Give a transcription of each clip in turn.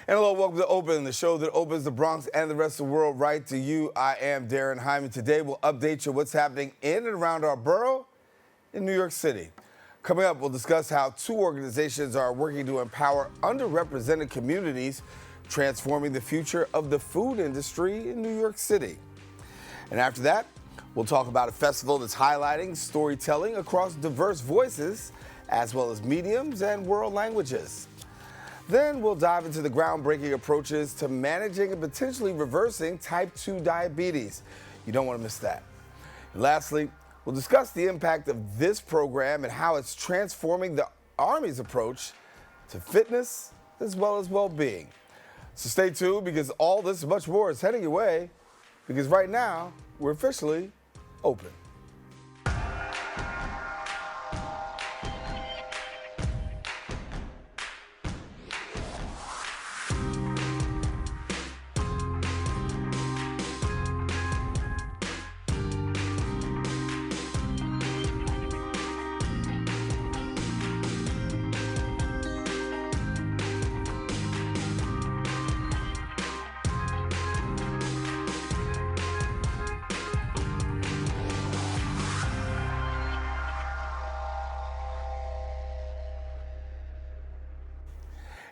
And hello, welcome to Open, the show that opens the Bronx and the rest of the world right to you. I am Daren, Jaime. Today we'll update you what's happening in and around our borough in New York City. Coming up, we'll discuss how two organizations are working to empower underrepresented communities, transforming the future of the food industry in New York City. And after that, we'll talk about a festival that's highlighting storytelling across diverse voices, as well as mediums and world languages. Then we'll dive into the groundbreaking approaches to managing and potentially reversing type 2 diabetes. You don't want to miss that. And lastly, we'll discuss the impact of this program and how it's transforming the Army's approach to fitness as well as well-being. So stay tuned, because all this and much more is heading your way, because right now we're officially open.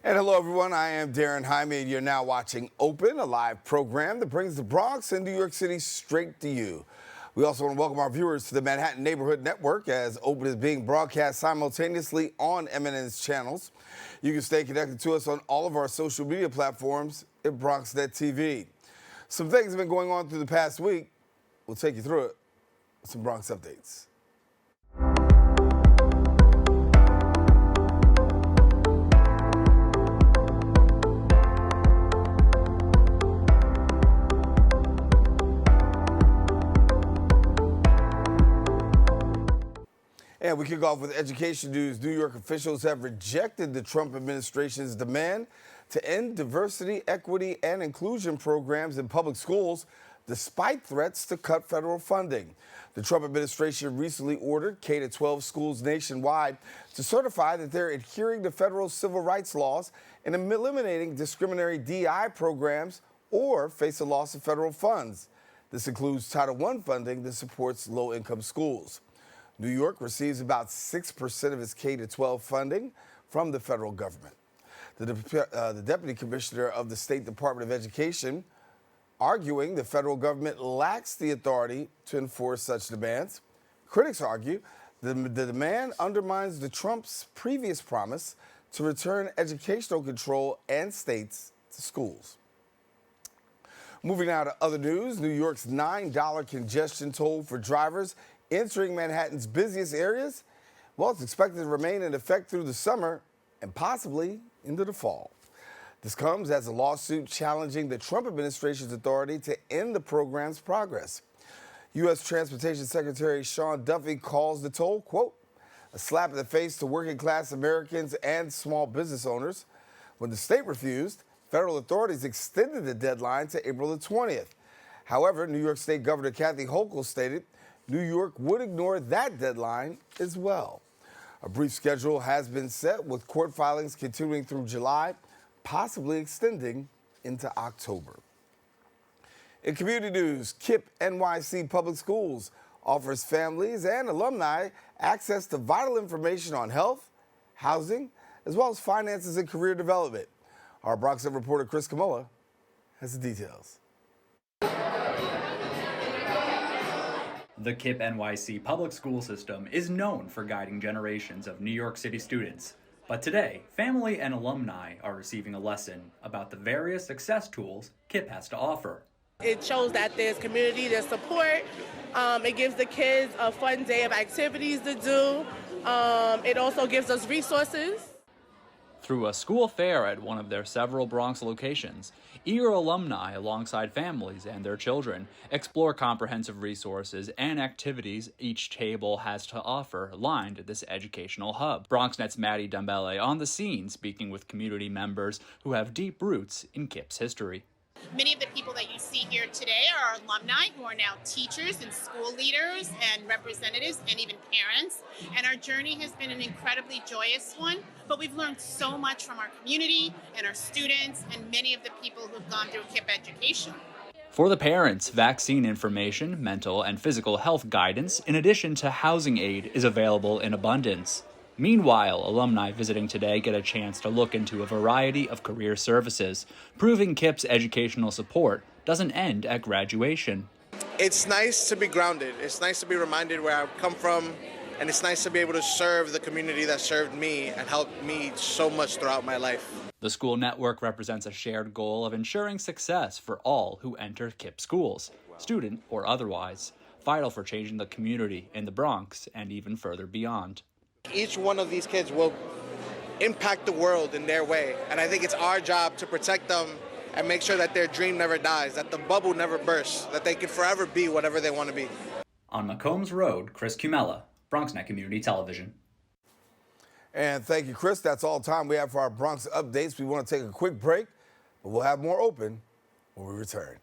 And hello, everyone. I am Daren Jaime, and you're now watching Open, a live program that brings the Bronx and New York City straight to you. We also want to welcome our viewers to the Manhattan Neighborhood Network, as Open is being broadcast simultaneously on MNN's channels. You can stay connected to us on all of our social media platforms at BronxNet TV. Some things have been going on through the past week. We'll take you through it with some Bronx updates. And we kick off with education news. New York officials have rejected the Trump administration's demand to end diversity, equity, and inclusion programs in public schools, despite threats to cut federal funding. The Trump administration recently ordered K-12 schools nationwide to certify that they're adhering to federal civil rights laws and eliminating discriminatory DI programs or face a loss of federal funds. This includes Title I funding that supports low-income schools. New York receives about 6% of its K-12 funding from the federal government. The deputy commissioner of the State Department of Education arguing the federal government lacks the authority to enforce such demands. Critics argue the demand undermines the Trump's previous promise to return educational control and states to schools. Moving now to other news, New York's $9 congestion toll for drivers entering Manhattan's busiest areas, well, it's expected to remain in effect through the summer and possibly into the fall. This comes as a lawsuit challenging the Trump administration's authority to end the program's progress. U.S. Transportation Secretary Sean Duffy calls the toll, quote, a slap in the face to working-class Americans and small business owners. When the state refused, federal authorities extended the deadline to April the 20th. However, New York State Governor Kathy Hochul stated New York would ignore that deadline as well. A brief schedule has been set, with court filings continuing through July, possibly extending into October. In community news, KIPP NYC Public Schools offers families and alumni access to vital information on health, housing, as well as finances and career development. Our BronxNet reporter Chris Kamola has the details. The KIPP NYC public school system is known for guiding generations of New York City students. But today, family and alumni are receiving a lesson about the various success tools KIPP has to offer. It shows that there's community, there's support. It gives the kids a fun day of activities to do. It also gives us resources. Through a school fair at one of their several Bronx locations, eager alumni alongside families and their children explore comprehensive resources and activities each table has to offer lined this educational hub. BronxNet's Maddie Dumbele on the scene speaking with community members who have deep roots in KIPP's history. Many of the people that you see here today are alumni who are now teachers and school leaders and representatives and even parents. And our journey has been an incredibly joyous one, but we've learned so much from our community and our students and many of the people who've gone through KIPP education. For the parents, vaccine information, mental and physical health guidance, in addition to housing aid, is available in abundance. Meanwhile, alumni visiting today get a chance to look into a variety of career services, proving KIPP's educational support doesn't end at graduation. It's nice to be grounded. It's nice to be reminded where I've come from, and it's nice to be able to serve the community that served me and helped me so much throughout my life. The school network represents a shared goal of ensuring success for all who enter KIPP schools, student or otherwise, vital for changing the community in the Bronx and even further beyond. Each one of these kids will impact the world in their way, and I think it's our job to protect them and make sure that their dream never dies, that the bubble never bursts, that they can forever be whatever they want to be. On McCombs Road, Chris Cumella, BronxNet Community Television. And thank you, Chris. That's all time we have for our Bronx updates. We want to take a quick break, but we'll have more open when we return.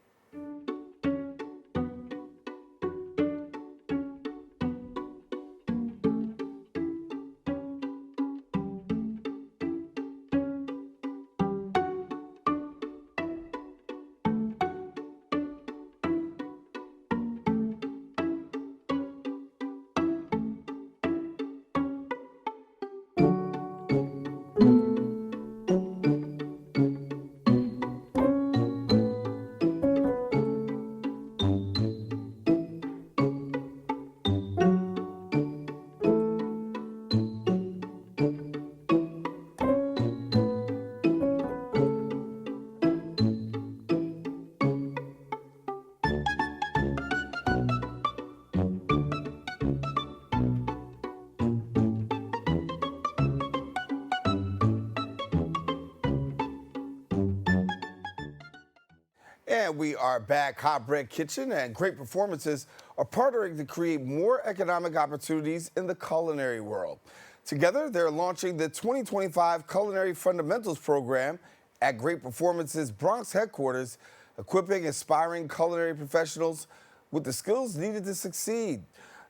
And we are back. Hot Bread Kitchen and Great Performances are partnering to create more economic opportunities in the culinary world. Together, they're launching the 2025 Culinary Fundamentals Program at Great Performances Bronx headquarters, equipping aspiring culinary professionals with the skills needed to succeed.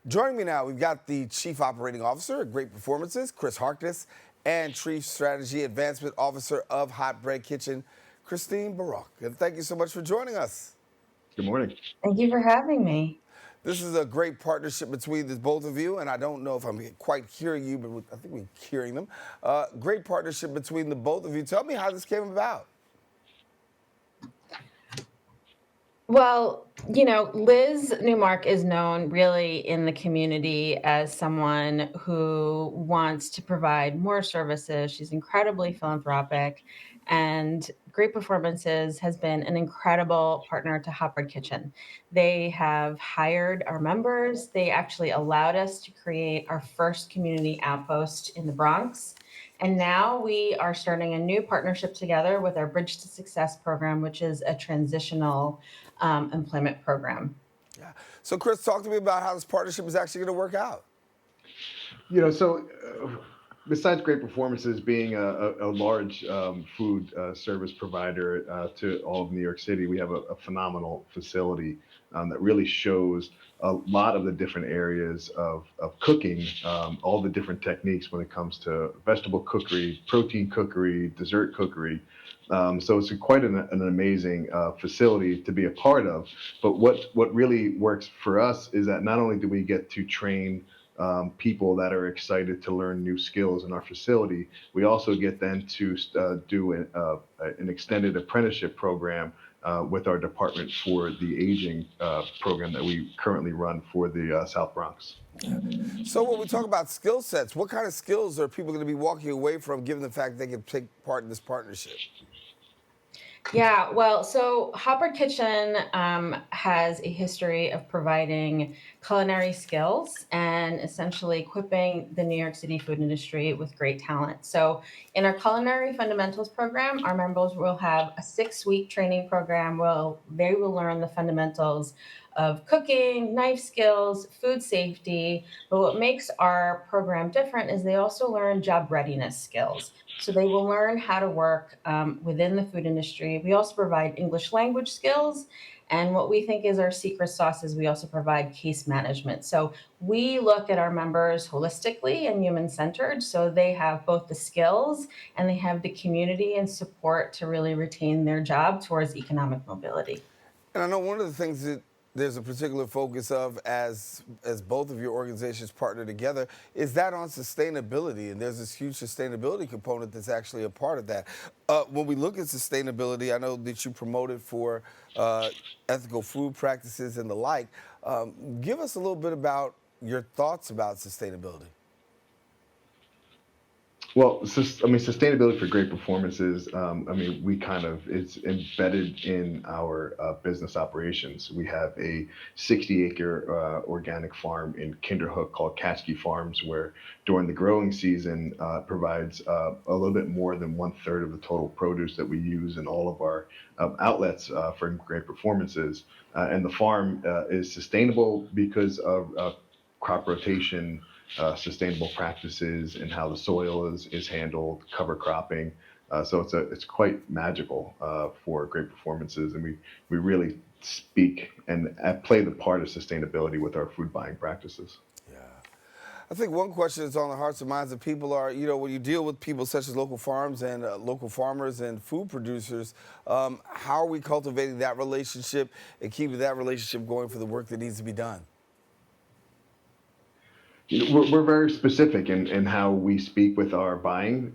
Joining me now, we've got the Chief Operating Officer at Great Performances, Chris Harkness, and Chief Strategy Advancement Officer of Hot Bread Kitchen, Kristine Borok. And thank you so much for joining us. Good morning. Thank you for having me. This is a great partnership between the both of you, and I don't know if I'm quite hearing you, but I think we're hearing them. Great partnership between the both of you. Tell me how this came about. Well, Liz Newmark is known really in the community as someone who wants to provide more services. She's incredibly philanthropic, and Great Performances has been an incredible partner to Hot Bread Kitchen. They have hired our members. They actually allowed us to create our first community outpost in the Bronx. And now we are starting a new partnership together with our Bridge to Success program, which is a transitional employment program. Yeah. So, Chris, talk to me about how this partnership is actually going to work out. Besides Great Performances being a large food service provider to all of New York City, we have a phenomenal facility that really shows a lot of the different areas of cooking, all the different techniques when it comes to vegetable cookery, protein cookery, dessert cookery. So it's quite an amazing facility to be a part of. But what really works for us is that not only do we get to train people that are excited to learn new skills in our facility, we also get them to do an extended apprenticeship program with our department for the aging program that we currently run for the South Bronx. So when we talk about skill sets, what kind of skills are people going to be walking away from given the fact they can take part in this partnership? Yeah, well, so Hot Bread Kitchen has a history of providing culinary skills and essentially equipping the New York City food industry with great talent. So in our Culinary Fundamentals program, our members will have a 6-week training program where they will learn the fundamentals of cooking, knife skills, food safety. But what makes our program different is they also learn job readiness skills. So they will learn how to work within the food industry. We also provide English language skills. And what we think is our secret sauce is we also provide case management. So we look at our members holistically and human centered. So they have both the skills and they have the community and support to really retain their job towards economic mobility. And I know one of the things that there's a particular focus of as both of your organizations partner together is that on sustainability, and there's this huge sustainability component that's actually a part of that. When we look at sustainability, I know that you promote it for ethical food practices and the like. Give us a little bit about your thoughts about sustainability. Well, sustainability for great performances. It's embedded in our business operations. We have a 60-acre organic farm in Kinderhook called Katschke Farms, where during the growing season provides a little bit more than 1/3 of the total produce that we use in all of our outlets for great performances. And the farm is sustainable because of crop rotation, sustainable practices, and how the soil is handled, cover cropping. So it's quite magical for great performances, and we really speak and play the part of sustainability with our food buying practices. Yeah. I think one question that's on the hearts and minds of people are, when you deal with people such as local farms and local farmers and food producers, how are we cultivating that relationship and keeping that relationship going for the work that needs to be done? We're very specific in how we speak with our buying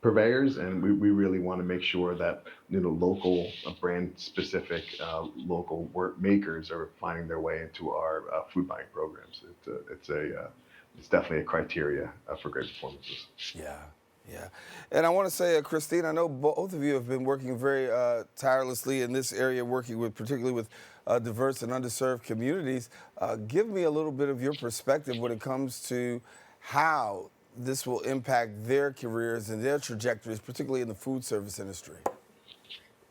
purveyors, and we really want to make sure that local brand specific local work makers are finding their way into our food buying programs. It's definitely a criteria for great performances. Yeah. Yeah. And I want to say, Kristine, I know both of you have been working very tirelessly in this area, particularly with diverse and underserved communities. Give me a little bit of your perspective when it comes to how this will impact their careers and their trajectories, particularly in the food service industry.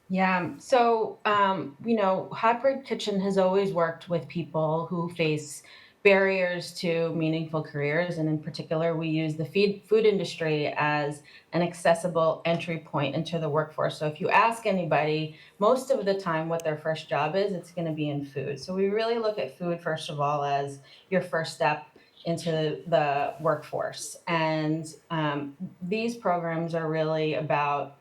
Yeah. So, Hybrid Kitchen has always worked with people who face barriers to meaningful careers. And in particular, we use the food industry as an accessible entry point into the workforce. So if you ask anybody, most of the time what their first job is, it's going to be in food. So we really look at food, first of all, as your first step into the workforce. And these programs are really about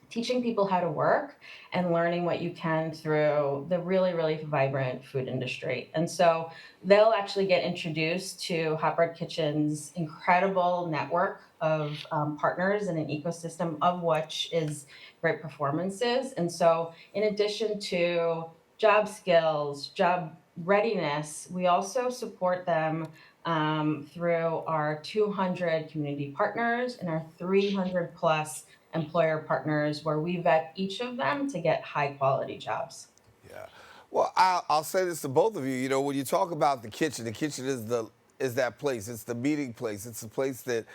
teaching people how to work and learning what you can through the really, really vibrant food industry. And so they'll actually get introduced to Hot Bread Kitchen's incredible network of partners and an ecosystem of which is great performances. And so in addition to job skills, job readiness, we also support them through our 200 community partners and our 300 plus employer partners, where we vet each of them to get high quality jobs. Yeah. Well, I'll say this to both of you. When you talk about the kitchen is that place. It's the meeting place. It's the place that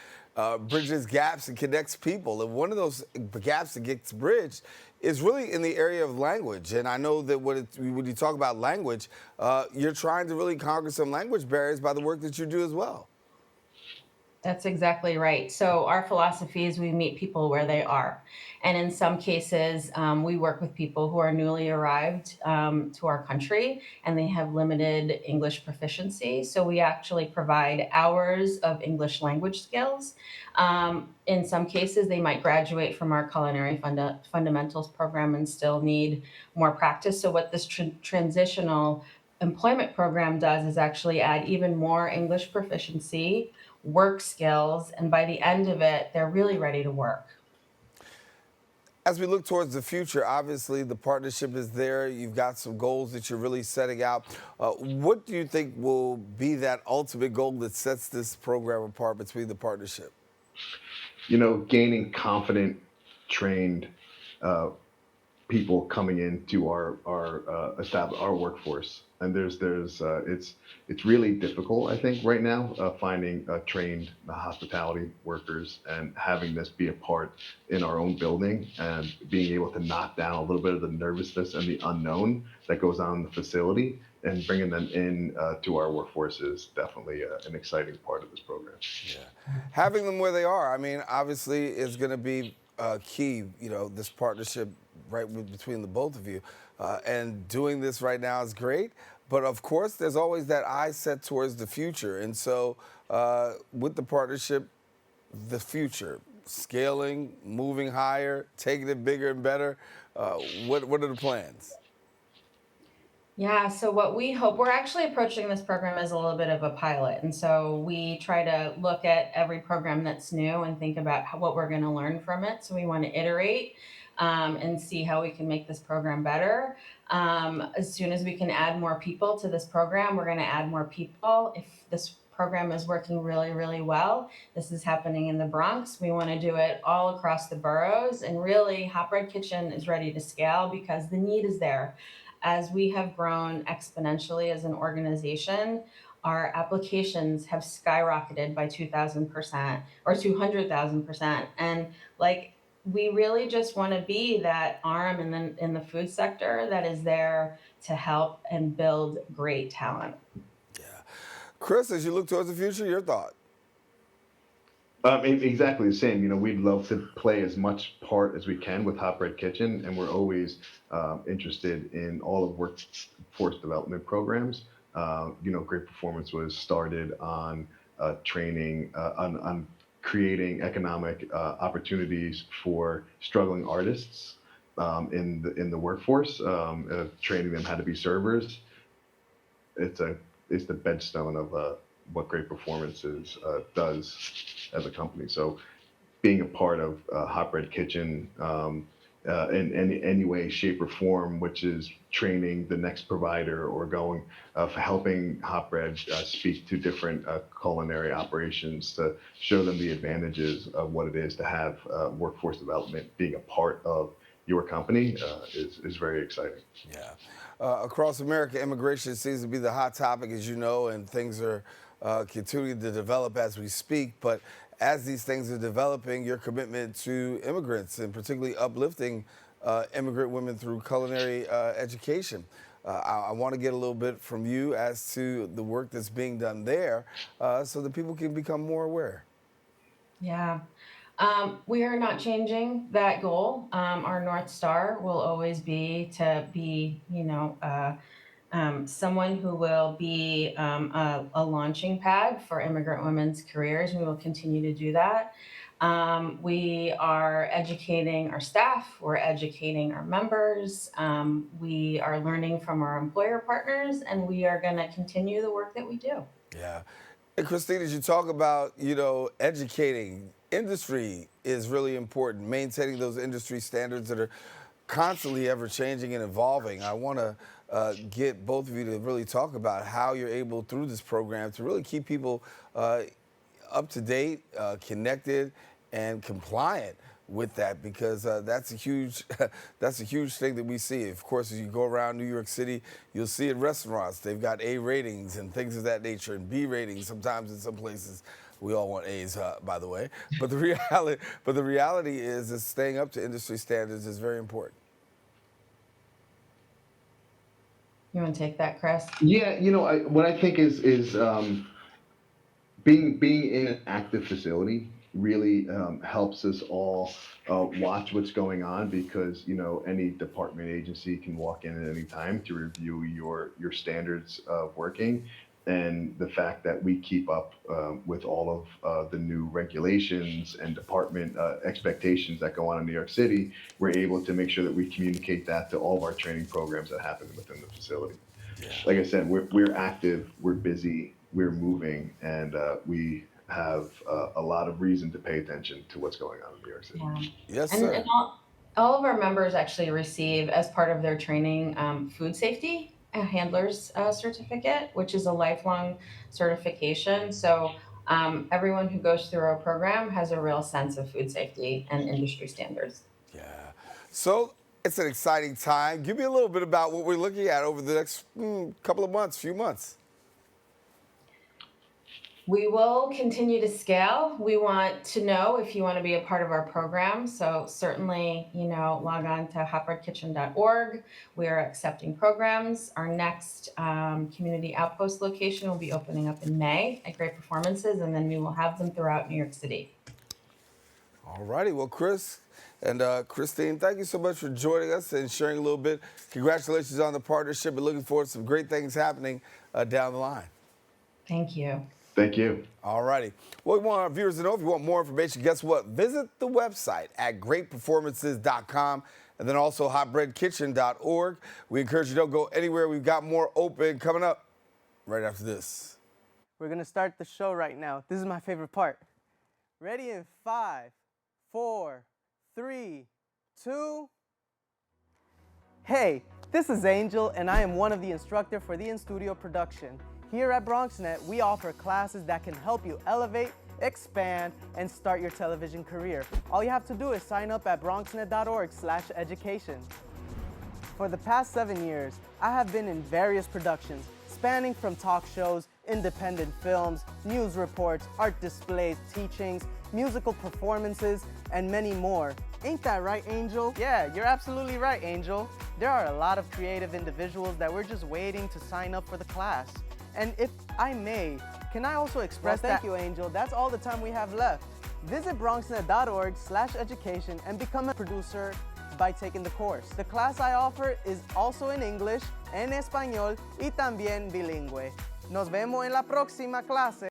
bridges gaps and connects people. And one of those gaps that gets bridged is really in the area of language. And I know that when you talk about language, you're trying to really conquer some language barriers by the work that you do as well. That's exactly right. So our philosophy is we meet people where they are. And in some cases, we work with people who are newly arrived to our country and they have limited English proficiency. So we actually provide hours of English language skills. In some cases, they might graduate from our culinary fundamentals program and still need more practice. So what this transitional employment program does is actually add even more English proficiency, work skills, and by the end of it, they're really ready to work. As we look towards the future, obviously the partnership is there. You've got some goals that you're really setting out. What do you think will be that ultimate goal that sets this program apart between the partnership? Gaining confident, trained people coming into our workforce, and it's really difficult, I think, right now, finding trained hospitality workers and having this be a part in our own building and being able to knock down a little bit of the nervousness and the unknown that goes on in the facility and bringing them in to our workforce is definitely an exciting part of this program. Yeah. Having them where they are, I mean, obviously is going to be key, this partnership between the both of you. And doing this right now is great. But of course, there's always that eye set towards the future. And so with the partnership, the future, scaling, moving higher, taking it bigger and better, what are the plans? Yeah, so what we hope, we're actually approaching this program as a little bit of a pilot. And so we try to look at every program that's new and think about what we're going to learn from it. So we want to iterate and see how we can make this program better. As soon as we can add more people to this program, we're going to add more people. If this program is working really, really well, this is happening in the Bronx, we want to do it all across the boroughs. And really, Hot Bread Kitchen is ready to scale because the need is there. As we have grown exponentially as an organization, our applications have skyrocketed by 2,000% or 200,000%. And like, we really just want to be that arm in the food sector that is there to help and build great talent. Yeah. Chris, as you look towards the future, your thought? Exactly the same. We'd love to play as much part as we can with Hot Bread Kitchen, and we're always interested in all of workforce development programs. Great Performance was started on training, on creating economic opportunities for struggling artists in the workforce, training them how to be servers. It's the bedstone of what Great Performances does as a company. So being a part of Hot Bread Kitchen in any way, shape, or form, which is training the next provider or going for helping Hot Bread speak to different culinary operations to show them the advantages of what it is to have workforce development being a part of your company is very exciting. Yeah. Across America, immigration seems to be the hot topic, as you know, and things are continuing to develop as we speak. But as these things are developing, your commitment to immigrants and particularly uplifting immigrant women through culinary education. I want to get a little bit from you as to the work that's being done there so that people can become more aware. Yeah. We are not changing that goal. Our North Star will always be to be, someone who will be a launching pad for immigrant women's careers. We will continue to do that. We are educating our staff, we're educating our members, we are learning from our employer partners, and we are going to continue the work that we do. Yeah. And Kristine, as you talk about, educating, industry is really important, maintaining those industry standards that are constantly ever changing and evolving. I want to get both of you to really talk about how you're able through this program to really keep people up to date, connected, and compliant with that, because that's a huge thing that we see. Of course, as you go around New York City, you'll see in restaurants they've got A ratings and things of that nature, and B ratings sometimes in some places. We all want A's, by the way. But the reality is that staying up to industry standards is very important. You want to take that, Chris? Yeah, what I think is being in an active facility really helps us all watch what's going on, because any department agency can walk in at any time to review your standards of working. And the fact that we keep up with all of the new regulations and department expectations that go on in New York City, we're able to make sure that we communicate that to all of our training programs that happen within the facility. Yeah. Like I said, we're active, we're busy, we're moving, and we have a lot of reason to pay attention to what's going on in New York City. Yeah. Yes, sir. And all of our members actually receive, as part of their training, food safety a handler's certificate, which is a lifelong certification. So everyone who goes through our program has a real sense of food safety and industry standards. Yeah. So it's an exciting time. Give me a little bit about what we're looking at over the next few months. We will continue to scale. We want to know if you want to be a part of our program. So certainly, log on to hotbreadkitchen.org. We are accepting programs. Our next community outpost location will be opening up in May at Great Performances, and then we will have them throughout New York City. All righty. Well, Chris and Kristine, thank you so much for joining us and sharing a little bit. Congratulations on the partnership and looking forward to some great things happening down the line. Thank you. Thank you. All righty. Well, we want our viewers to know if you want more information, guess what? Visit the website at greatperformances.com and then also hotbreadkitchen.org. We encourage you to don't go anywhere. We've got more open coming up right after this. We're going to start the show right now. This is my favorite part. Ready in 5, 4, 3, 2. Hey, this is Angel, and I am one of the instructors for the in-studio production. Here at BronxNet, we offer classes that can help you elevate, expand, and start your television career. All you have to do is sign up at bronxnet.org/education. For the past 7 years, I have been in various productions, spanning from talk shows, independent films, news reports, art displays, teachings, musical performances, and many more. Ain't that right, Angel? Yeah, you're absolutely right, Angel. There are a lot of creative individuals that we're just waiting to sign up for the class. And if I may, can I also express thank you, Angel. That's all the time we have left. Visit bronxnet.org/education and become a producer by taking the course. The class I offer is also in English, en español y también bilingüe. Nos vemos en la próxima clase.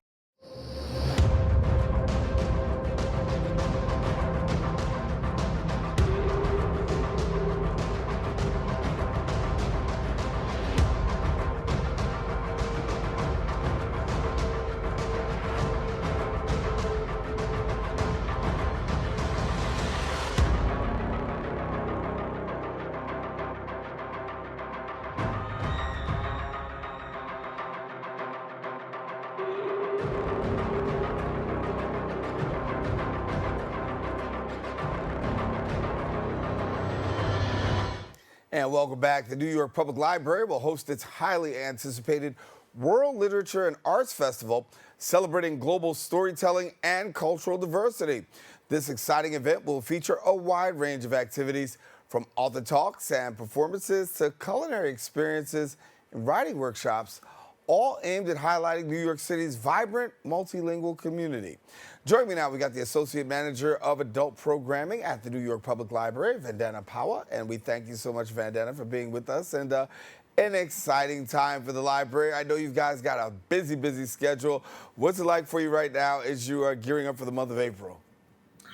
And welcome back. The New York Public Library will host its highly anticipated World Literature and Arts Festival, celebrating global storytelling and cultural diversity. This exciting event will feature a wide range of activities, from author talks and performances to culinary experiences and writing workshops, all aimed at highlighting New York City's vibrant multilingual community. Joining me now, we got the Associate Manager of Adult Programming at the New York Public Library, Vandana Pawa, and we thank you so much, Vandana, for being with us. And an exciting time for the library. I know you guys got a busy, busy schedule. What's it like for you right now as you are gearing up for the month of April?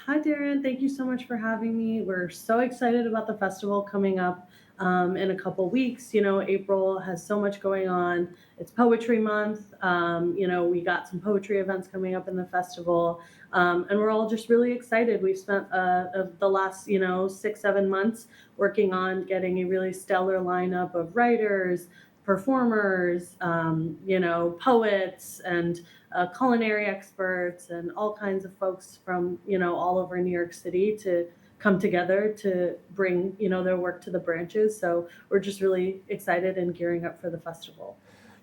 Hi, Daren. Thank you so much for having me. We're so excited about the festival coming up in a couple weeks. April has so much going on. It's Poetry Month. We got some poetry events coming up in the festival, and we're all just really excited. We've spent the last 6-7 months working on getting a really stellar lineup of writers, performers, poets, and culinary experts, and all kinds of folks from all over New York City to come together to bring their work to the branches. So we're just really excited and gearing up for the festival.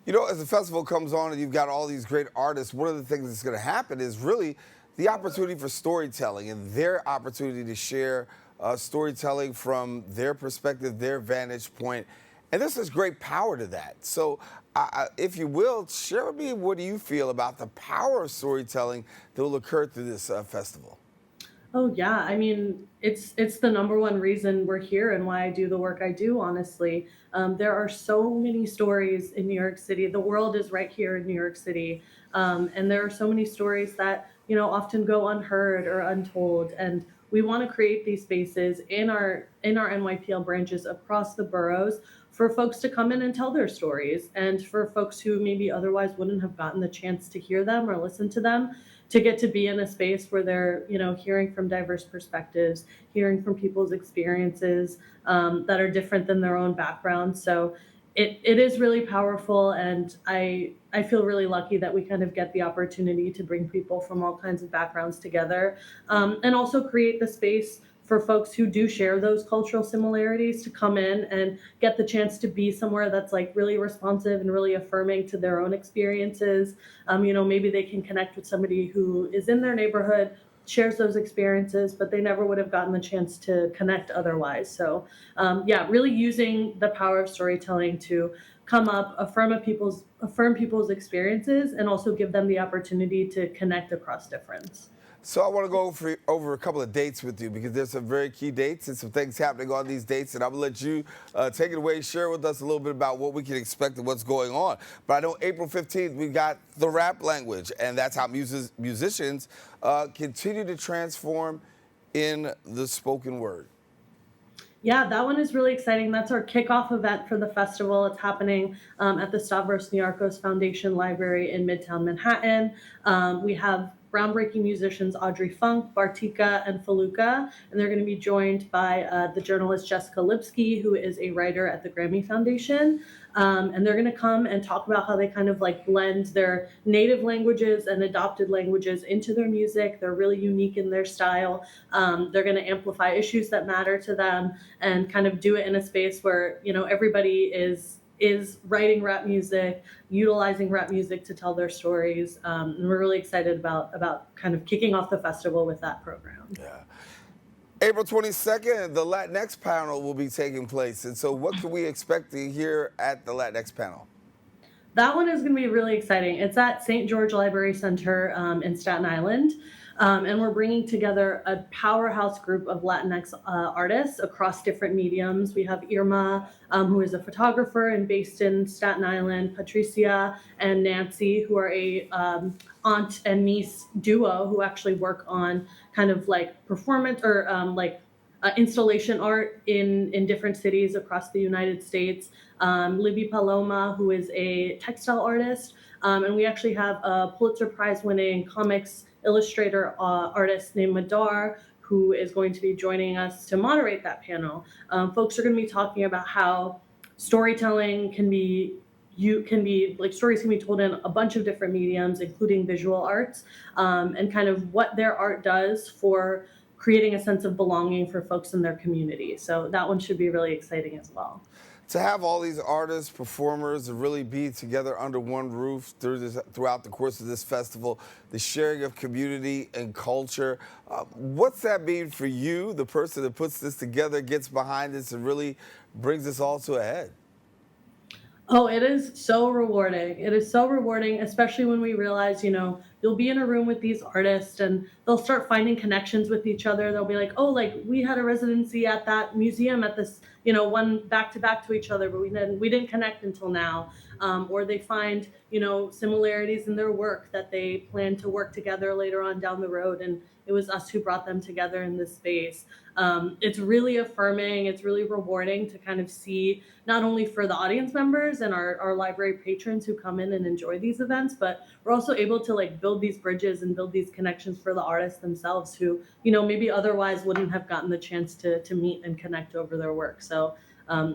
As the festival comes on and you've got all these great artists, one of the things that's going to happen is really the opportunity for storytelling and their opportunity to share storytelling from their perspective, their vantage point. And this is great power to that. So if you will, share with me, what do you feel about the power of storytelling that will occur through this festival? Oh yeah, I mean, it's the number one reason we're here and why I do the work I do, honestly. There are so many stories in New York City. The world is right here in New York City. And there are so many stories that, often go unheard or untold. And we want to create these spaces in our NYPL branches across the boroughs for folks to come in and tell their stories, and for folks who maybe otherwise wouldn't have gotten the chance to hear them or listen to them, to get to be in a space where they're, hearing from diverse perspectives, hearing from people's experiences that are different than their own background. So it is really powerful, and I feel really lucky that we kind of get the opportunity to bring people from all kinds of backgrounds together, and also create the space for folks who do share those cultural similarities to come in and get the chance to be somewhere that's like really responsive and really affirming to their own experiences. Maybe they can connect with somebody who is in their neighborhood, shares those experiences, but they never would have gotten the chance to connect otherwise. So really using the power of storytelling to come up, affirm people's experiences, and also give them the opportunity to connect across difference. So I want to go over a couple of dates with you because there's some very key dates and some things happening on these dates, and I'm going to let you take it away, share with us a little bit about what we can expect and what's going on. But I know April 15th, we got the rap language, and that's how musicians continue to transform in the spoken word. Yeah, that one is really exciting. That's our kickoff event for the festival. It's happening at the Stavros Niarchos Foundation Library in Midtown Manhattan. We have groundbreaking musicians Audrey Funk, Bartika, and Faluka, and they're going to be joined by the journalist Jessica Lipsky, who is a writer at the Grammy Foundation. And they're going to come and talk about how they kind of like blend their native languages and adopted languages into their music. They're really unique in their style. They're going to amplify issues that matter to them and kind of do it in a space where, everybody is writing rap music, utilizing rap music to tell their stories. And we're really excited about kind of kicking off the festival with that program. Yeah. April 22nd, the Latinx panel will be taking place. And so what can we expect to hear at the Latinx panel? That one is going to be really exciting. It's at St. George Library Center in Staten Island. And we're bringing together a powerhouse group of Latinx artists across different mediums. We have Irma, who is a photographer and based in Staten Island, Patricia and Nancy, who are a aunt and niece duo who actually work on kind of like performance or installation art in different cities across the United States. Libby Paloma, who is a textile artist. And we actually have a Pulitzer Prize winning comics illustrator artist named Madar, who is going to be joining us to moderate that panel. Folks are going to be talking about how storytelling stories can be told in a bunch of different mediums, including visual arts, and kind of what their art does for creating a sense of belonging for folks in their community. So that one should be really exciting as well. To have all these artists, performers, and really be together under one roof throughout the course of this festival, the sharing of community and culture, what's that mean for you, the person that puts this together, gets behind this, and really brings this all to a head? Oh, it is so rewarding. It is so rewarding, especially when we realize, you'll be in a room with these artists and they'll start finding connections with each other. They'll be like, oh, like we had a residency at that museum at this, one back to back to each other, but we didn't connect until now. Or they find, similarities in their work that they plan to work together later on down the road. And it was us who brought them together in this space. It's really affirming. It's really rewarding to kind of see, not only for the audience members and our library patrons who come in and enjoy these events, but we're also able to like build these bridges and build these connections for the artists themselves who, maybe otherwise wouldn't have gotten the chance to meet and connect over their work. So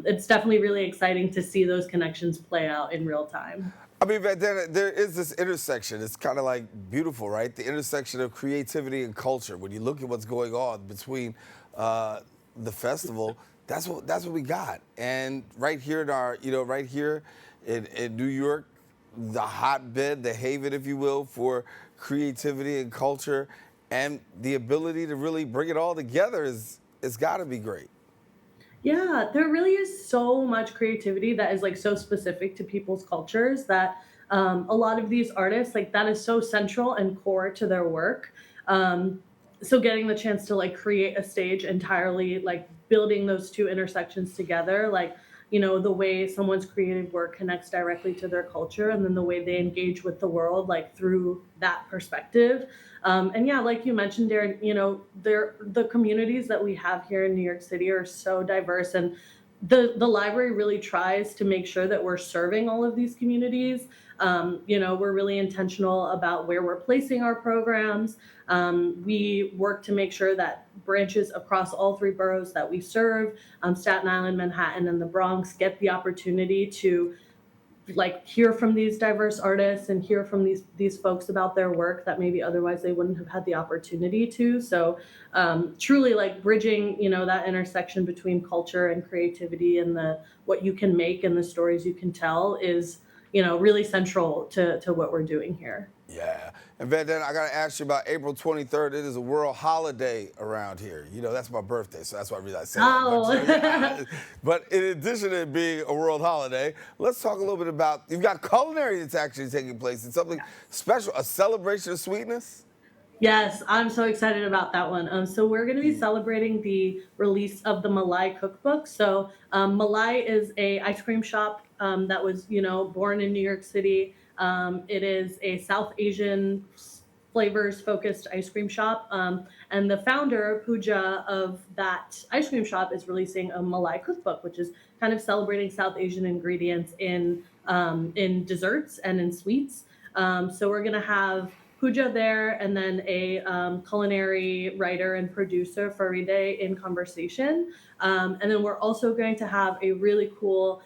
it's definitely really exciting to see those connections play out in real time. I mean, Vandana, there is this intersection. It's kind of like beautiful, right? The intersection of creativity and culture. When you look at what's going on between the festival, that's what we got. And right here in New York, the hotbed, the haven, if you will, for creativity and culture, and the ability to really bring it all together it's got to be great. Yeah, there really is so much creativity that is like so specific to people's cultures that a lot of these artists, like that is so central and core to their work. So getting the chance to like create a stage entirely, like building those two intersections together, like, the way someone's creative work connects directly to their culture and then the way they engage with the world, like through that perspective. And yeah, like you mentioned, Daren, the communities that we have here in New York City are so diverse, and the library really tries to make sure that we're serving all of these communities. We're really intentional about where we're placing our programs. We work to make sure that branches across all three boroughs that we serve, Staten Island, Manhattan, and the Bronx, get the opportunity to like hear from these diverse artists and hear from these folks about their work that maybe otherwise they wouldn't have had the opportunity to. So truly like bridging, that intersection between culture and creativity and the what you can make and the stories you can tell is, really central to what we're doing here. Yeah. And Vandana, I got to ask you about April 23rd. It is a world holiday around here. That's my birthday, so that's why I realized I said that. Oh. But in addition to it being a world holiday, let's talk a little bit about, you've got culinary that's actually taking place. It's something special, a celebration of sweetness. Yes, I'm so excited about that one. So we're going to be celebrating the release of the Malai cookbook. So Malai is a ice cream shop that was, born in New York City. It is a South Asian flavors focused ice cream shop. And the founder, Pooja, of that ice cream shop is releasing a Malai cookbook, which is kind of celebrating South Asian ingredients in desserts and in sweets. So we're going to have Pooja there, and then a culinary writer and producer, Faride, in conversation. And then we're also going to have a really cool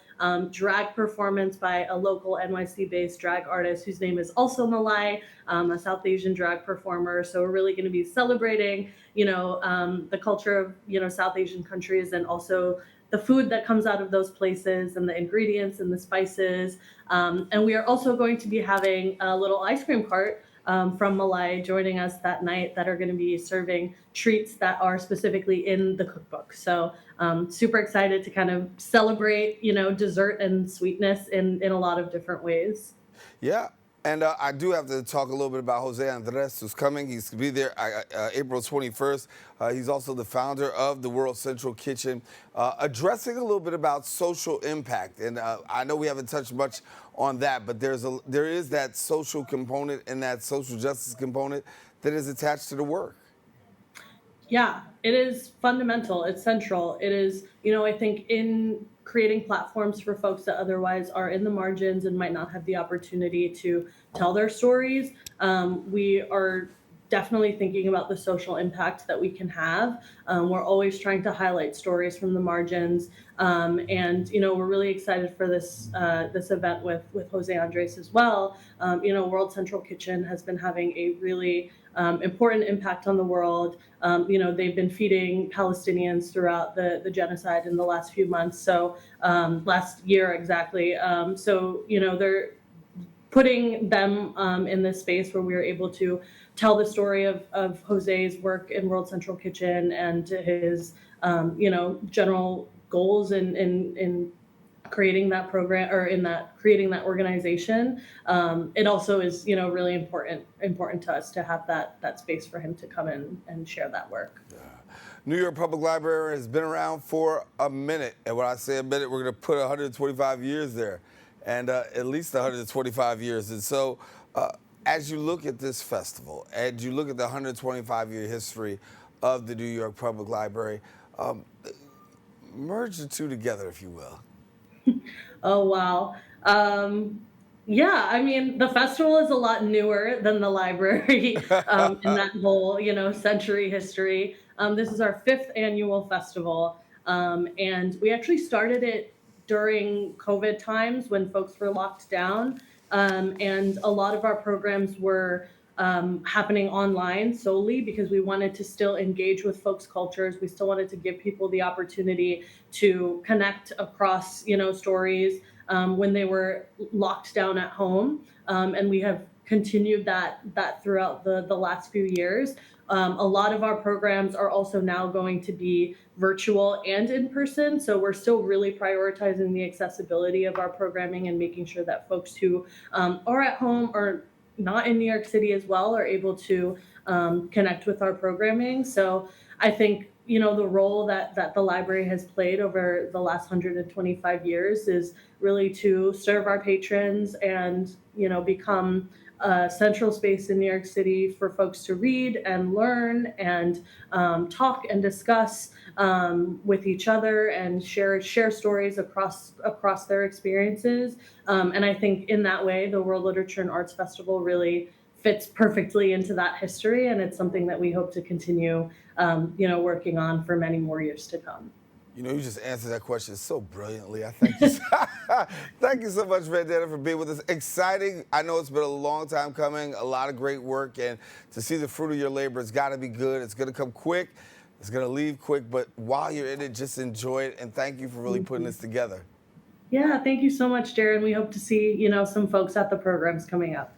drag performance by a local NYC-based drag artist whose name is also Malai, a South Asian drag performer. So we're really going to be celebrating, the culture of, South Asian countries, and also the food that comes out of those places and the ingredients and the spices. And we are also going to be having a little ice cream cart from Malai joining us that night that are going to be serving treats that are specifically in the cookbook. So super excited to kind of celebrate, dessert and sweetness in a lot of different ways. Yeah. And I do have to talk a little bit about Jose Andres, who's coming. He's going to be there April 21st. He's also the founder of the World Central Kitchen, addressing a little bit about social impact. And I know we haven't touched much on that, but there is that social component and that social justice component that is attached to the work. Yeah, it is fundamental. It's central. It is, I think in creating platforms for folks that otherwise are in the margins and might not have the opportunity to tell their stories, we are definitely thinking about the social impact that we can have. We're always trying to highlight stories from the margins. And, we're really excited for this event with Jose Andres as well. World Central Kitchen has been having a really important impact on the world. They've been feeding Palestinians throughout the genocide in the last few months. So last year, exactly. They're putting them in this space where we were able to tell the story of Jose's work in World Central Kitchen and his, general goals in creating that program or creating that organization. It also is, really important to us to have that space for him to come in and share that work. Yeah. New York Public Library has been around for a minute. And when I say a minute, we're going to put 125 years there, and at least 125 years. And so as you look at this festival, and you look at the 125-year history of the New York Public Library, merge the two together, if you will. Oh, wow. Yeah, I mean, the festival is a lot newer than the library in that whole, century history. This is our 5th annual festival, and we actually started it during COVID times when folks were locked down, and a lot of our programs were happening online solely because we wanted to still engage with folks' cultures. We still wanted to give people the opportunity to connect across, stories when they were locked down at home. And we have continued that throughout the last few years. A lot of our programs are also now going to be virtual and in person. So we're still really prioritizing the accessibility of our programming and making sure that folks who are at home or not in New York City as well are able to connect with our programming. So I think, the role that the library has played over the last 125 years is really to serve our patrons and, become a central space in New York City for folks to read and learn and talk and discuss with each other and share stories across their experiences. And I think in that way, the World Literature and Arts Festival really fits perfectly into that history. And it's something that we hope to continue, working on for many more years to come. You know, you just answered that question so brilliantly. I thank you. Thank you so much, Vandana, for being with us. Exciting. I know it's been a long time coming, a lot of great work, and to see the fruit of your labor, it's got to be good. It's going to come quick. It's going to leave quick, but while you're in it, just enjoy it, and thank you for really putting this together. Yeah, thank you so much, Daren. We hope to see, some folks at the programs coming up.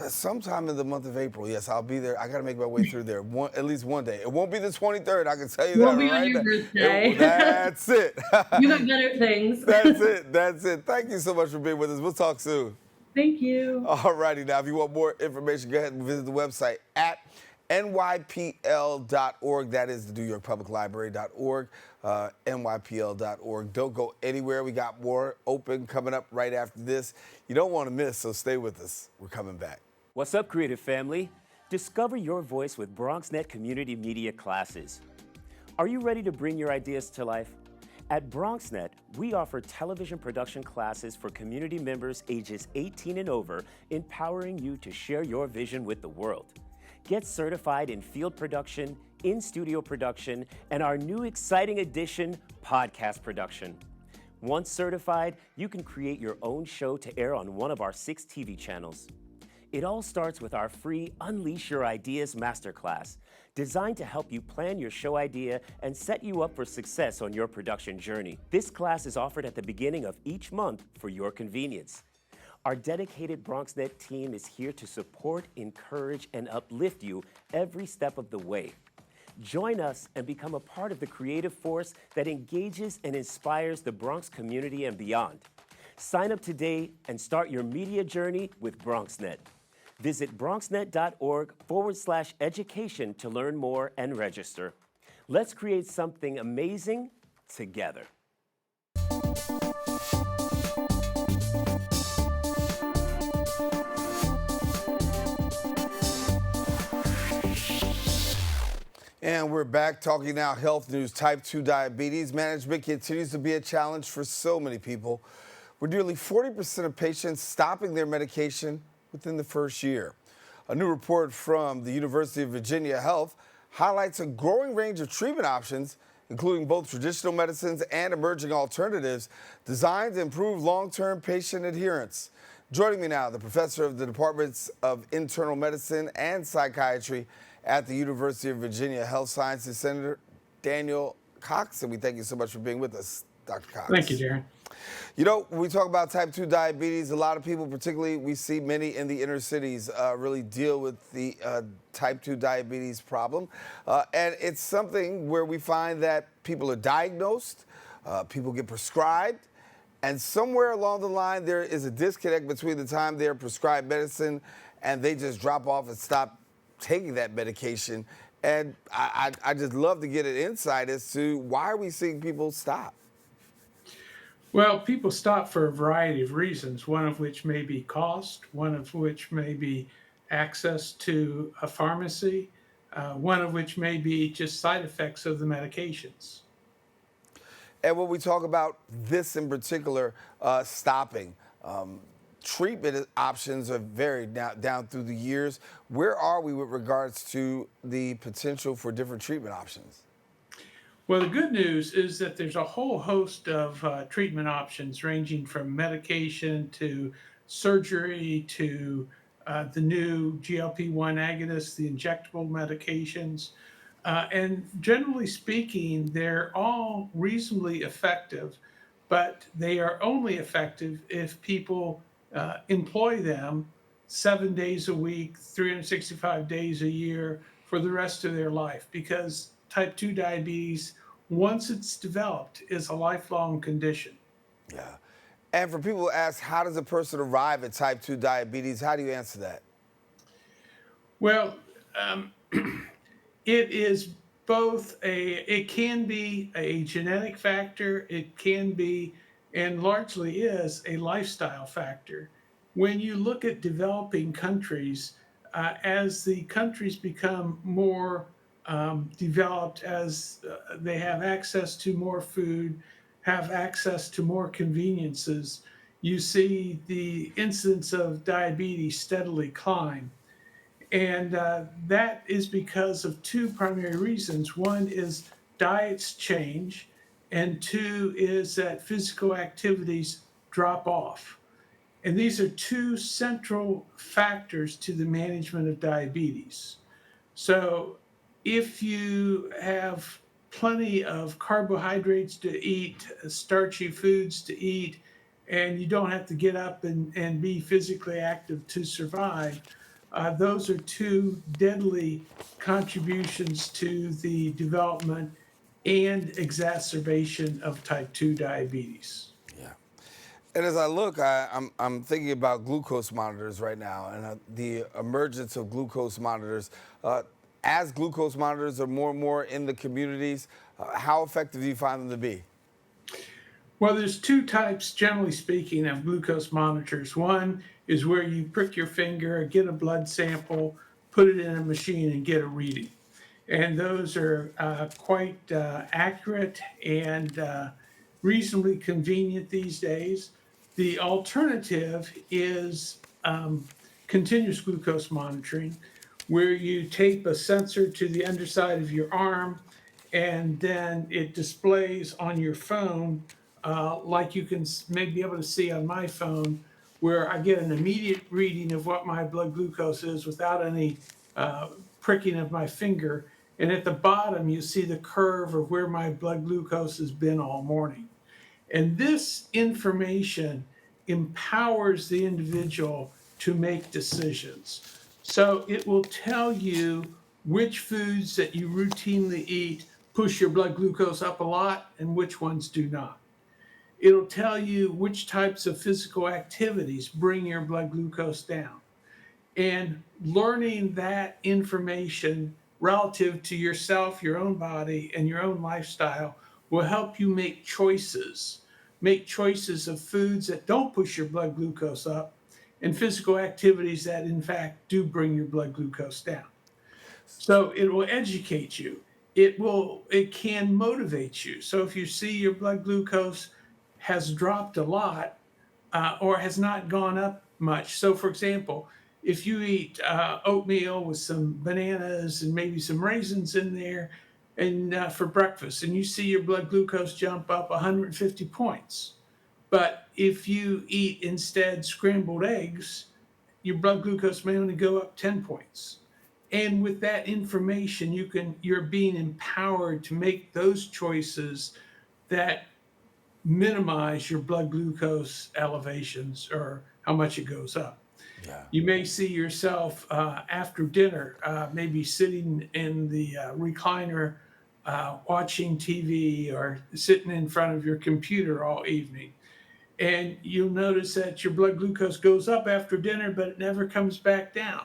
Sometime in the month of April, yes, I'll be there. I got to make my way through there at least one day. It won't be the 23rd, I can tell you Won't that be on right your now. birthday. That's it. You have better things. That's it. Thank you so much for being with us. We'll talk soon. Thank you. All righty, now, if you want more information, go ahead and visit the website at nypl.org. That is the New York Public Library.org, nypl.org. Don't go anywhere. We got more open coming up right after this. You don't want to miss, so stay with us. We're coming back. What's up, creative family? Discover your voice with BronxNet Community Media classes. Are you ready to bring your ideas to life? At BronxNet, we offer television production classes for community members ages 18 and over, empowering you to share your vision with the world. Get certified in field production, in-studio production, and our new exciting addition, podcast production. Once certified, you can create your own show to air on one of our 6 TV channels. It all starts with our free Unleash Your Ideas Masterclass, designed to help you plan your show idea and set you up for success on your production journey. This class is offered at the beginning of each month for your convenience. Our dedicated BronxNet team is here to support, encourage, and uplift you every step of the way. Join us and become a part of the creative force that engages and inspires the Bronx community and beyond. Sign up today and start your media journey with BronxNet. Visit bronxnet.org/education to learn more and register. Let's create something amazing together. And we're back talking now health news. Type 2 diabetes management continues to be a challenge for so many people, with nearly 40% of patients stopping their medication within the first year. A new report from the University of Virginia Health highlights a growing range of treatment options, including both traditional medicines and emerging alternatives designed to improve long-term patient adherence. Joining me now, the professor of the Departments of Internal Medicine and Psychiatry at the University of Virginia Health Sciences Center, Daniel Cox, and we thank you so much for being with us, Dr. Cox. Thank you, Daren. You know, when we talk about type 2 diabetes, a lot of people, particularly we see many in the inner cities, really deal with the type 2 diabetes problem. And it's something where we find that people are diagnosed, people get prescribed, and somewhere along the line there is a disconnect between the time they're prescribed medicine and they just drop off and stop taking that medication. And I just love to get an insight as to why are we seeing people stop? Well, people stop for a variety of reasons, one of which may be cost, one of which may be access to a pharmacy, one of which may be just side effects of the medications. And when we talk about this in particular, stopping, treatment options are varied down through the years. Where are we with regards to the potential for different treatment options? Well, the good news is that there's a whole host of treatment options ranging from medication to surgery to the new GLP-1 agonists, the injectable medications. And generally speaking, they're all reasonably effective, but they are only effective if people employ them 7 days a week, 365 days a year for the rest of their life, because type 2 diabetes, once it's developed, is a lifelong condition. Yeah. And for people who ask, how does a person arrive at type 2 diabetes? How do you answer that? Well, it is both it can be a genetic factor, it can be, and largely is, a lifestyle factor. When you look at developing countries, as the countries become more developed, as they have access to more food, have access to more conveniences, you see the incidence of diabetes steadily climb. And that is because of two primary reasons. One is diets change, and two is that physical activities drop off. And these are two central factors to the management of diabetes. So if you have plenty of carbohydrates to eat, starchy foods to eat, and you don't have to get up and be physically active to survive, those are two deadly contributions to the development and exacerbation of type 2 diabetes. Yeah. And as I look, I'm thinking about glucose monitors right now and the emergence of glucose monitors. As glucose monitors are more and more in the communities, how effective do you find them to be? Well, there's two types, generally speaking, of glucose monitors. One is where you prick your finger, get a blood sample, put it in a machine, and get a reading. And those are quite accurate and reasonably convenient these days. The alternative is continuous glucose monitoring, where you tape a sensor to the underside of your arm, and then it displays on your phone, like you can maybe be able to see on my phone, where I get an immediate reading of what my blood glucose is without any pricking of my finger. And at the bottom, you see the curve of where my blood glucose has been all morning. And this information empowers the individual to make decisions. So it will tell you which foods that you routinely eat push your blood glucose up a lot and which ones do not. It'll tell you which types of physical activities bring your blood glucose down. And learning that information relative to yourself, your own body, and your own lifestyle will help you make choices of foods that don't push your blood glucose up and physical activities that in fact do bring your blood glucose down. So it will educate you. It can motivate you. So if you see your blood glucose has dropped a lot or has not gone up much. So for example, if you eat oatmeal with some bananas and maybe some raisins in there and for breakfast, and you see your blood glucose jump up 150 points. But if you eat instead scrambled eggs, your blood glucose may only go up 10 points. And with that information, you're being empowered to make those choices that minimize your blood glucose elevations or how much it goes up. Yeah. You may see yourself after dinner, maybe sitting in the recliner watching TV or sitting in front of your computer all evening. And you'll notice that your blood glucose goes up after dinner, but it never comes back down.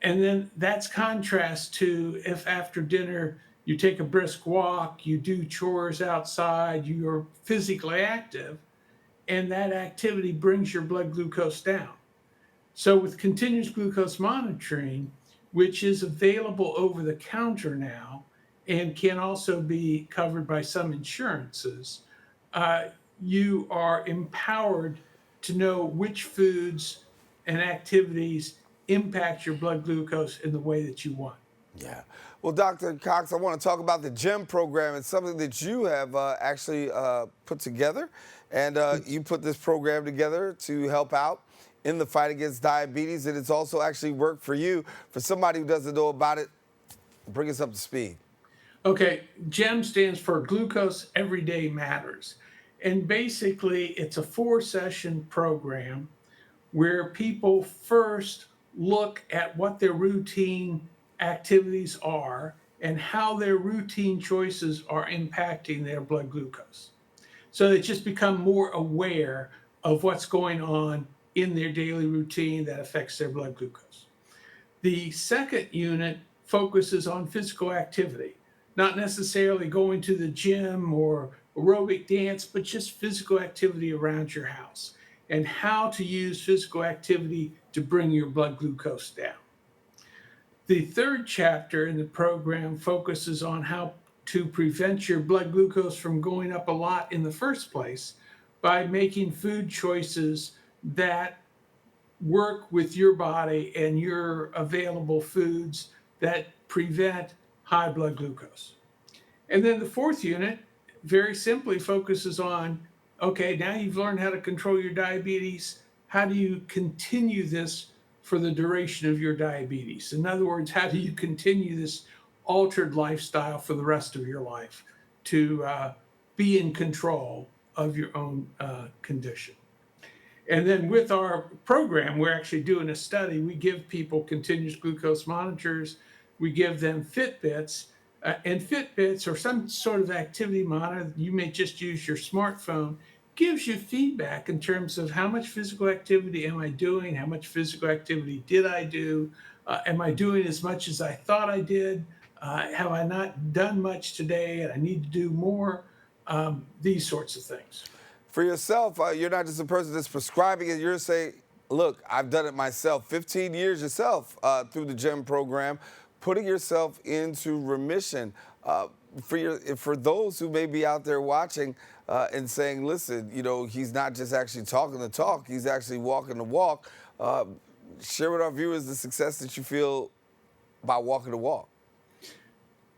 And then that's contrast to if after dinner you take a brisk walk, you do chores outside, you're physically active, and that activity brings your blood glucose down. So with continuous glucose monitoring, which is available over the counter now and can also be covered by some insurances, you are empowered to know which foods and activities impact your blood glucose in the way that you want. Yeah. Well, Dr. Cox, I want to talk about the GEM program. It's something that you have actually put together. And you put this program together to help out in the fight against diabetes. And it's also actually worked for you. For somebody who doesn't know about it, bring us up to speed. Okay, GEM stands for Glucose Everyday Matters. And basically, it's a 4-session program where people first look at what their routine activities are and how their routine choices are impacting their blood glucose. So they just become more aware of what's going on in their daily routine that affects their blood glucose. The second unit focuses on physical activity, not necessarily going to the gym or aerobic dance, but just physical activity around your house and how to use physical activity to bring your blood glucose down. The third chapter in the program focuses on how to prevent your blood glucose from going up a lot in the first place by making food choices that work with your body and your available foods that prevent high blood glucose. And then the fourth unit very simply focuses on, okay, now you've learned how to control your diabetes. How do you continue this for the duration of your diabetes? In other words, how do you continue this altered lifestyle for the rest of your life to be in control of your own condition? And then with our program, we're actually doing a study. We give people continuous glucose monitors. We give them Fitbits. And Fitbits or some sort of activity monitor, you may just use your smartphone, gives you feedback in terms of how much physical activity am I doing? How much physical activity did I do? Am I doing as much as I thought I did? Have I not done much today and I need to do more? These sorts of things. For yourself, you're not just a person that's prescribing it. You're saying, look, I've done it myself, 15 years yourself through the GEM program, putting yourself into remission. For those who may be out there watching and saying, listen, you know, he's not just actually talking the talk, he's actually walking the walk. Share with our viewers the success that you feel by walking the walk.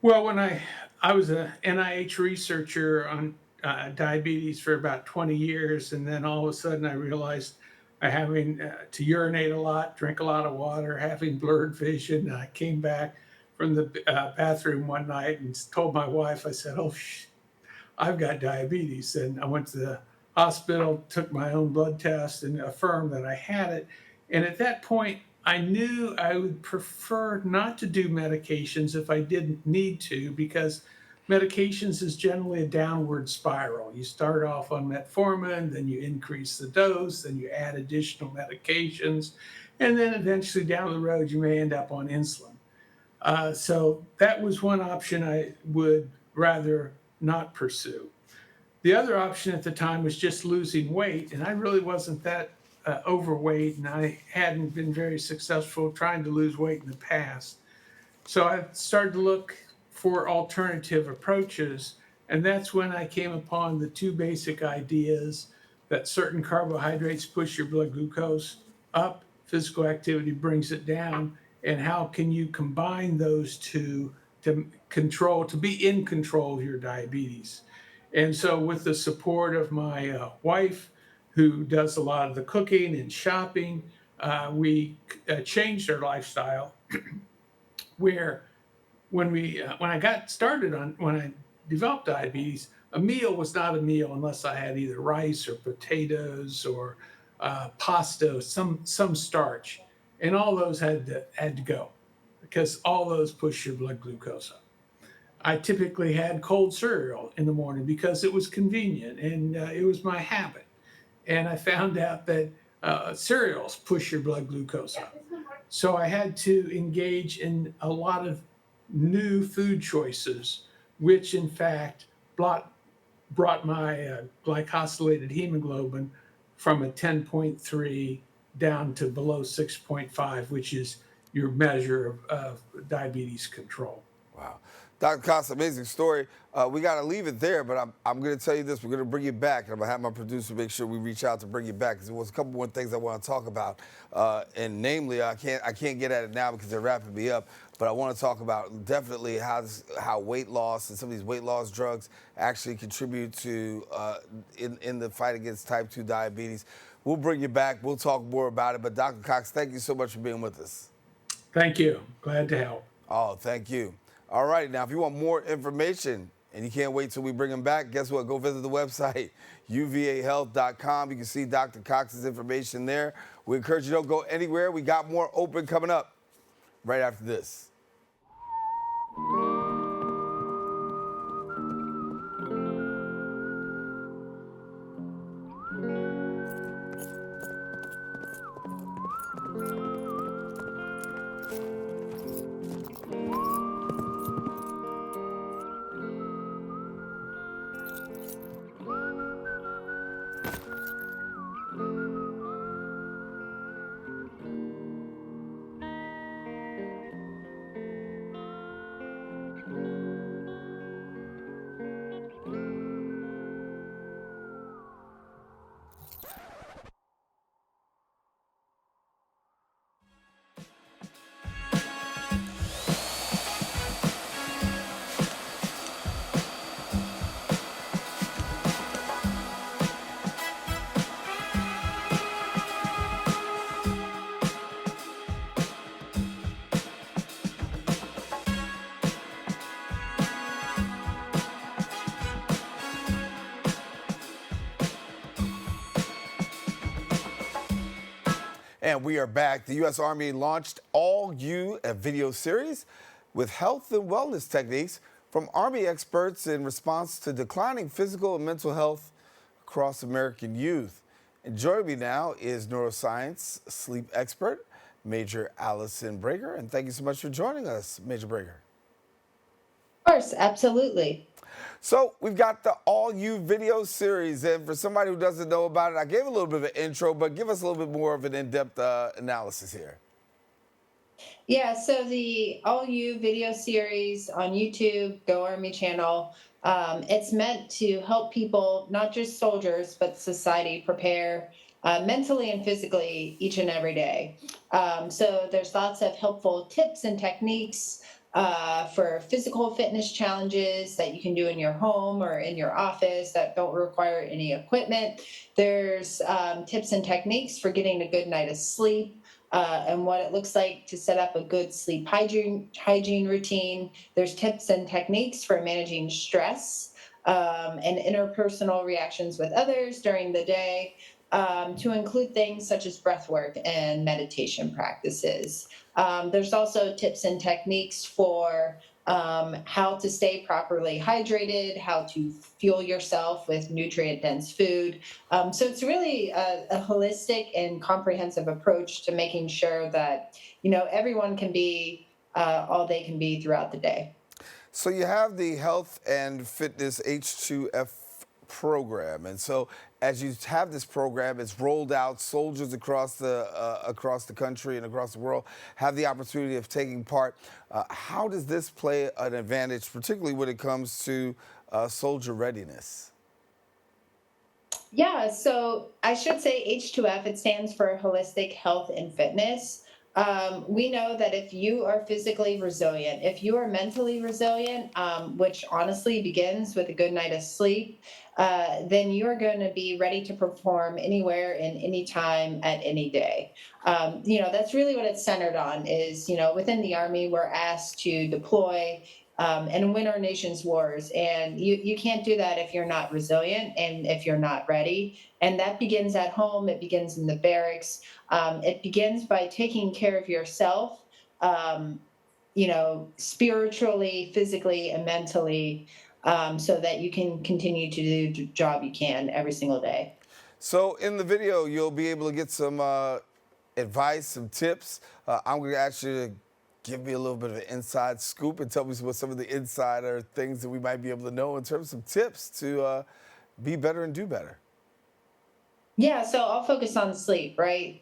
Well, when I was a NIH researcher on diabetes for about 20 years, and then all of a sudden I realized I having to urinate a lot, drink a lot of water, having blurred vision. I came back from the bathroom one night and told my wife, I said, oh, I've got diabetes. And I went to the hospital, took my own blood test and affirmed that I had it. And at that point, I knew I would prefer not to do medications if I didn't need to, because medications is generally a downward spiral. You start off on metformin, then you increase the dose, then you add additional medications, and then eventually down the road, you may end up on insulin. So that was one option I would rather not pursue. The other option at the time was just losing weight, and I really wasn't that overweight, and I hadn't been very successful trying to lose weight in the past. So I started to look for alternative approaches, and that's when I came upon the two basic ideas that certain carbohydrates push your blood glucose up, physical activity brings it down, and how can you combine those two to be in control of your diabetes. And so with the support of my wife, who does a lot of the cooking and shopping, we changed our lifestyle where when I got started when I developed diabetes, a meal was not a meal unless I had either rice or potatoes or pasta, some starch, and all those had to go because all those push your blood glucose up. I typically had cold cereal in the morning because it was convenient and it was my habit. And I found out that cereals push your blood glucose up. So I had to engage in a lot of new food choices, which in fact brought my glycosylated hemoglobin from a 10.3 down to below 6.5, which is your measure of diabetes control. Wow. Dr. Cox, amazing story. We got to leave it there, but I'm going to tell you this. We're going to bring you back, and I'm going to have my producer make sure we reach out to bring you back, because there was a couple more things I want to talk about. And namely, I can't get at it now because they're wrapping me up, but I want to talk about definitely how weight loss and some of these weight loss drugs actually contribute to in the fight against type 2 diabetes. We'll bring you back. We'll talk more about it. But Dr. Cox, thank you so much for being with us. Thank you. Glad to help. Oh, thank you. All right, now if you want more information and you can't wait till we bring him back, guess what? Go visit the website, uvahealth.com. You can see Dr. Cox's information there. We encourage you don't go anywhere. We got more open coming up right after this. And we are back. The U.S. Army launched All You, a video series with health and wellness techniques from Army experts in response to declining physical and mental health across American youth. And joining me now is neuroscience sleep expert, Major Allison Breaker. And thank you so much for joining us, Major Breaker. Of course, absolutely. So we've got the All You video series, and for somebody who doesn't know about it, I gave a little bit of an intro, but give us a little bit more of an in-depth analysis here. Yeah, so the All You video series on YouTube, Go Army channel, it's meant to help people, not just soldiers, but society prepare mentally and physically each and every day. So there's lots of helpful tips and techniques for physical fitness challenges that you can do in your home or in your office that don't require any equipment. There's tips and techniques for getting a good night of sleep and what it looks like to set up a good sleep hygiene routine. There's tips and techniques for managing stress and interpersonal reactions with others during the day. To include things such as breath work and meditation practices. There's also tips and techniques for how to stay properly hydrated, how to fuel yourself with nutrient-dense food. So it's really a holistic and comprehensive approach to making sure that, everyone can be all they can be throughout the day. So you have the Health and Fitness H2F program, and so as you have this program, it's rolled out. Soldiers across the country and across the world have the opportunity of taking part. How does this play an advantage, particularly when it comes to soldier readiness? Yeah, so I should say H2F, it stands for Holistic Health and Fitness. We know that if you are physically resilient, if you are mentally resilient, which honestly begins with a good night of sleep, then you're going to be ready to perform anywhere and anytime at any day. That's really what it's centered on is, within the Army, we're asked to deploy and win our nation's wars. And you can't do that if you're not resilient and if you're not ready. And that begins at home. It begins in the barracks. It begins by taking care of yourself, spiritually, physically, and mentally, so that you can continue to do the job you can every single day. So in the video, you'll be able to get some advice, some tips. I'm going to ask you to give me a little bit of an inside scoop and tell me what some of the insider things that we might be able to know in terms of tips to be better and do better. Yeah, so I'll focus on sleep, right?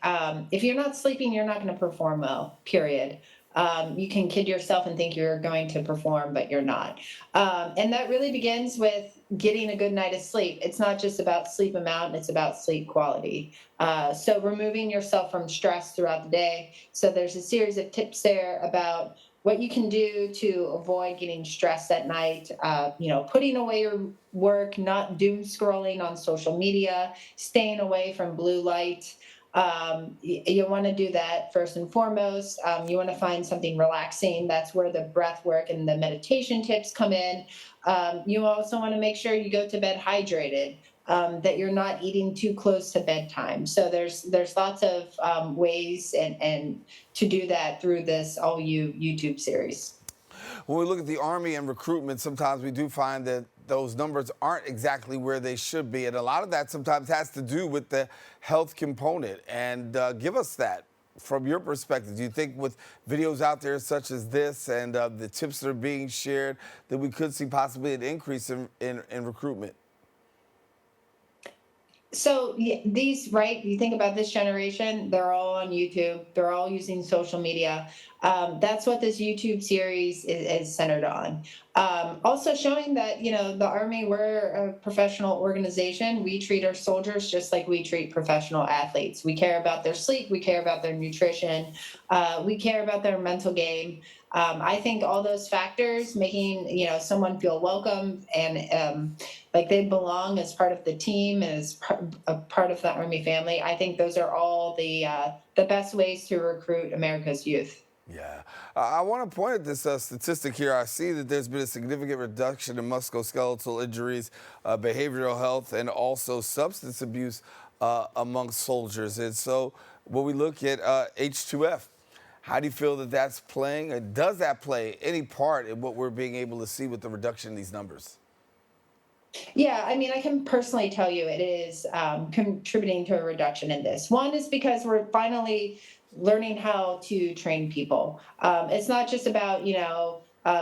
If you're not sleeping, you're not going to perform well, period. You can kid yourself and think you're going to perform, but you're not. And that really begins with getting a good night of sleep. It's not just about sleep amount, it's about sleep quality. So removing yourself from stress throughout the day. So there's a series of tips there about what you can do to avoid getting stressed at night, putting away your work, not doom scrolling on social media, staying away from blue light. You want to do that first and foremost. You want to find something relaxing. That's where the breath work and the meditation tips come in. You also want to make sure you go to bed hydrated, that you're not eating too close to bedtime. So there's lots of ways and to do that through this All You YouTube series. When we look at the Army and recruitment, sometimes we do find that those numbers aren't exactly where they should be. And a lot of that sometimes has to do with the health component. And give us that from your perspective. Do you think with videos out there such as this and the tips that are being shared that we could see possibly an increase in recruitment? So these, right, you think about this generation, they're all on YouTube. They're all using social media. That's what this YouTube series is centered on. Also showing that, the Army, we're a professional organization. We treat our soldiers just like we treat professional athletes. We care about their sleep. We care about their nutrition. We care about their mental game. I think all those factors, making, someone feel welcome and like they belong as part of the team and as a part of the Army family, I think those are all the best ways to recruit America's youth. Yeah. I want to point at this statistic here. I see that there's been a significant reduction in musculoskeletal injuries, behavioral health, and also substance abuse amongst soldiers. And so when we look at H2F, how do you feel that that's playing? And does that play any part in what we're being able to see with the reduction in these numbers? Yeah, I mean, I can personally tell you it is contributing to a reduction in this. One is because we're finally learning how to train people. It's not just about,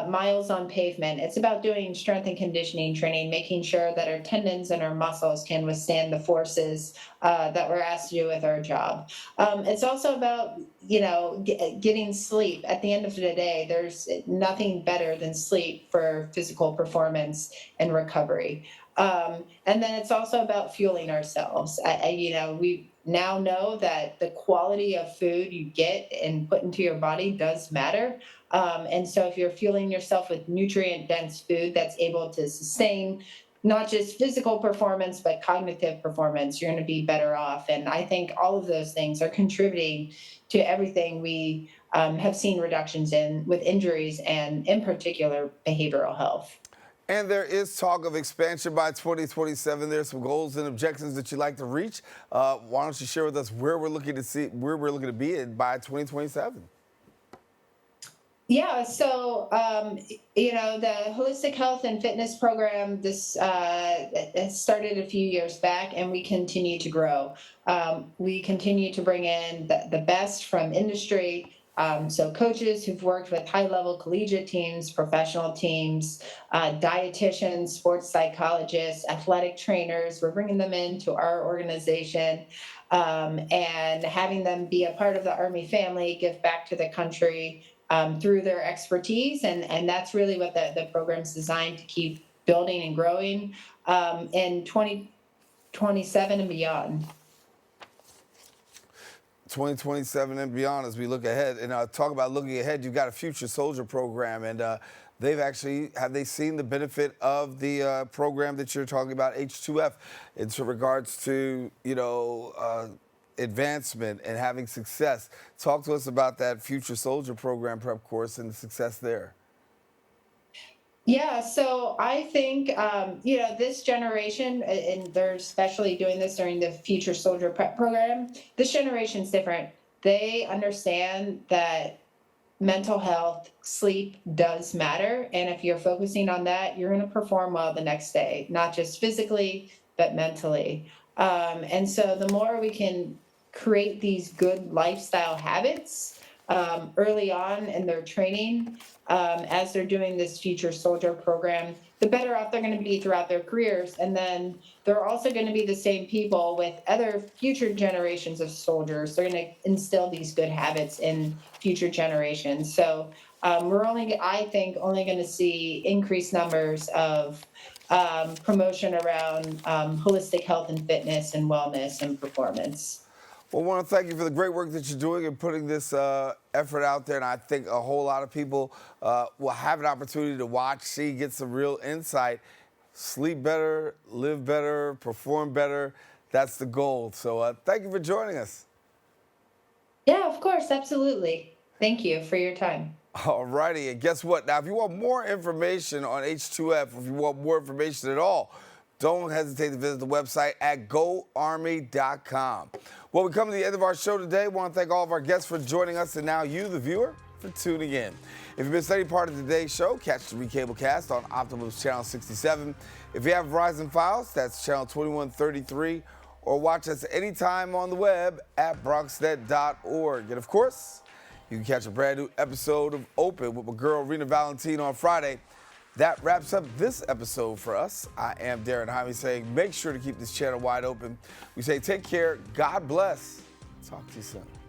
miles on pavement. It's about doing strength and conditioning training, making sure that our tendons and our muscles can withstand the forces that we're asked to do with our job. It's also about, getting sleep. At the end of the day, there's nothing better than sleep for physical performance and recovery. And then it's also about fueling ourselves. We now know that the quality of food you get and put into your body does matter. And so if you're fueling yourself with nutrient-dense food that's able to sustain not just physical performance, but cognitive performance, you're going to be better off. And I think all of those things are contributing to everything we have seen reductions in with injuries and, in particular, behavioral health. And there is talk of expansion by 2027. There's some goals and objectives that you'd like to reach. Why don't you share with us where we're looking to be in by 2027? Yeah, so the holistic health and fitness program, this it started a few years back, and we continue to grow. We continue to bring in the best from industry. So coaches who've worked with high-level collegiate teams, professional teams, dietitians, sports psychologists, athletic trainers. We're bringing them into our organization and having them be a part of the Army family, give back to the country through their expertise. And that's really what the program's designed to keep building and growing in 2027 and beyond. 2027 and beyond as we look ahead. And talk about looking ahead, you've got a Future Soldier program, and have they seen the benefit of the program that you're talking about, H2F, in regards to, advancement and having success? Talk to us about that Future Soldier program prep course and the success there. Yeah, so I think, this generation, and they're especially doing this during the Future Soldier Prep program, this generation's different. They understand that mental health, sleep does matter. And if you're focusing on that, you're going to perform well the next day, not just physically, but mentally. And so the more we can create these good lifestyle habits early on in their training, as they're doing this Future Soldier program, the better off they're going to be throughout their careers. And then they're also going to be the same people with other future generations of soldiers. They're going to instill these good habits in future generations. So we're I think, only going to see increased numbers of promotion around holistic health and fitness and wellness and performance. Well, I want to thank you for the great work that you're doing and putting this effort out there. And I think a whole lot of people will have an opportunity to watch, see, get some real insight, sleep better, live better, perform better. That's the goal. So thank you for joining us. Yeah, of course. Absolutely. Thank you for your time. All righty. And guess what? Now, if you want more information on H2F, if you want more information at all, don't hesitate to visit the website at goarmy.com. Well, we come to the end of our show today. I want to thank all of our guests for joining us, and now you, the viewer, for tuning in. If you missed any part of today's show, catch the recablecast on Optimum's Channel 67. If you have Verizon Files, that's Channel 2133, or watch us anytime on the web at BronxNet.org. And of course, you can catch a brand new episode of Open with my girl, Rena Valentine, on Friday. That wraps up this episode for us. I am Daren Jaime saying make sure to keep this channel wide open. We say take care, God bless. Talk to you soon.